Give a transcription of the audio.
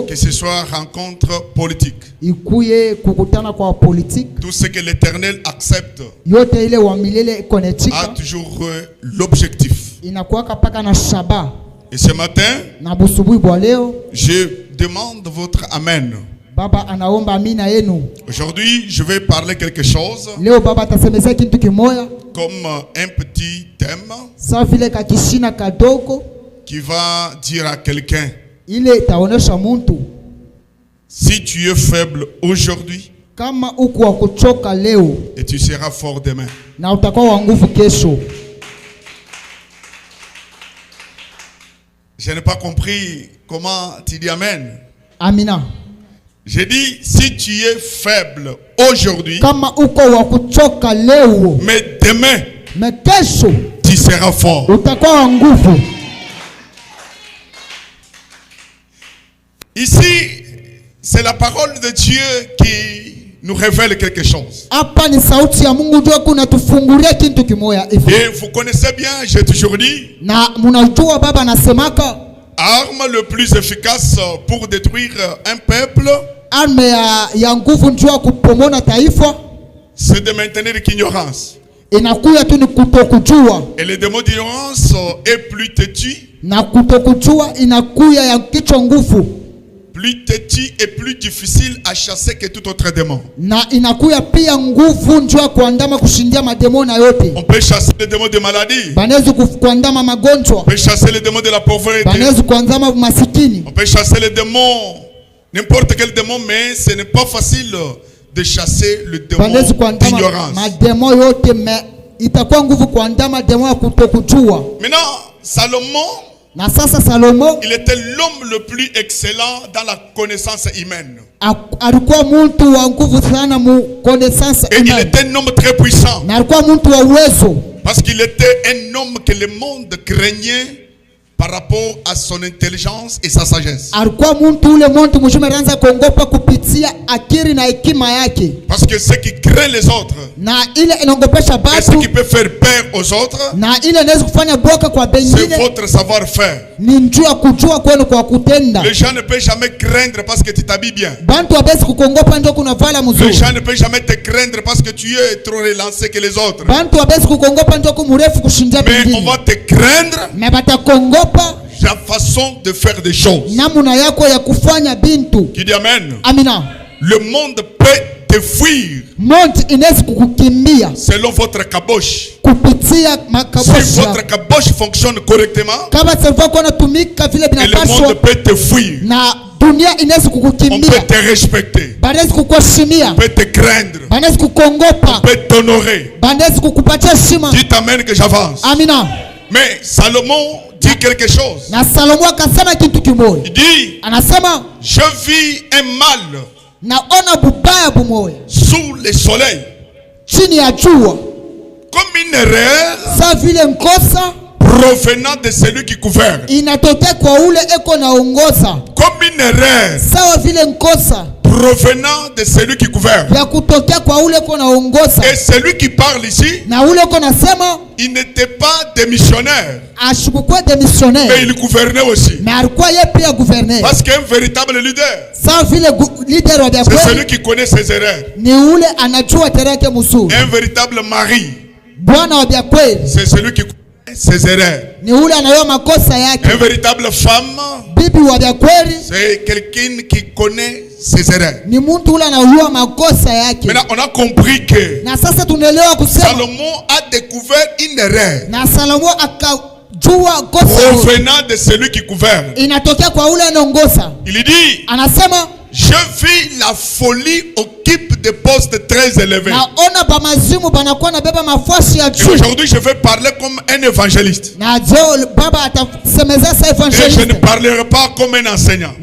que ce soit rencontre politique. Tout ce que l'Éternel accepte a toujours l'objectif. Et ce matin, je demande votre Amen. Aujourd'hui, je vais parler quelque chose comme un petit thème qui va dire à quelqu'un: si tu es faible aujourd'hui, et tu seras fort demain. Je n'ai pas compris comment tu dis Amen. Amina. J'ai dit, si tu es faible aujourd'hui, mais demain, tu seras fort. Ici, c'est la parole de Dieu qui nous révèle quelque chose. Et vous connaissez bien, j'ai toujours dit, arme le plus efficace pour détruire un peuple, c'est de maintenir l'ignorance. Et le démon d'ignorance est plus têtu. Plus têtu et plus difficile à chasser que tout autre démon. On peut chasser les démons de maladie. On peut chasser les démons de la pauvreté. On peut chasser les démons, n'importe quel démon, mais ce n'est pas facile de chasser le démon d'ignorance. Maintenant, Salomon, il était l'homme le plus excellent dans la connaissance humaine. Et il était un homme très puissant. Parce qu'il était un homme que le monde craignait par rapport à son intelligence et sa sagesse. Parce que ce qui craint les autres, et ce qui peut faire peur aux autres, c'est votre savoir-faire. Les gens ne peuvent jamais craindre parce que tu t'habilles bien. Les gens ne peuvent jamais te craindre parce que tu es trop relancé que les autres. Mais on va te craindre la façon de faire des choses. Qui dit Amen. Le monde peut te fuir selon votre caboche. Si votre caboche fonctionne correctement, et le monde peut te fuir. On peut te respecter. On peut te craindre. On peut t'honorer. Dites Amen que j'avance. Mais Salomon dit quelque chose. Il dit, je vis un mal sous le soleil, comme une erreur provenant de celui qui gouverne. Comme une erreur provenant de celui qui gouverne. Et celui qui parle ici, il n'était pas démissionnaire, mais il gouvernait aussi. Parce qu'un véritable leader, c'est celui qui connaît ses erreurs. Un véritable mari, c'est celui qui connaît ses erreurs. Un véritable femme, c'est quelqu'un qui connaît ses erreurs. Maintenant, on a compris que Salomon a découvert une erreur provenant de celui qui gouverne. Il dit, je vis la folie occupe des postes très élevés. Et aujourd'hui, je vais parler comme un évangéliste. Et je ne parlerai pas comme un enseignant.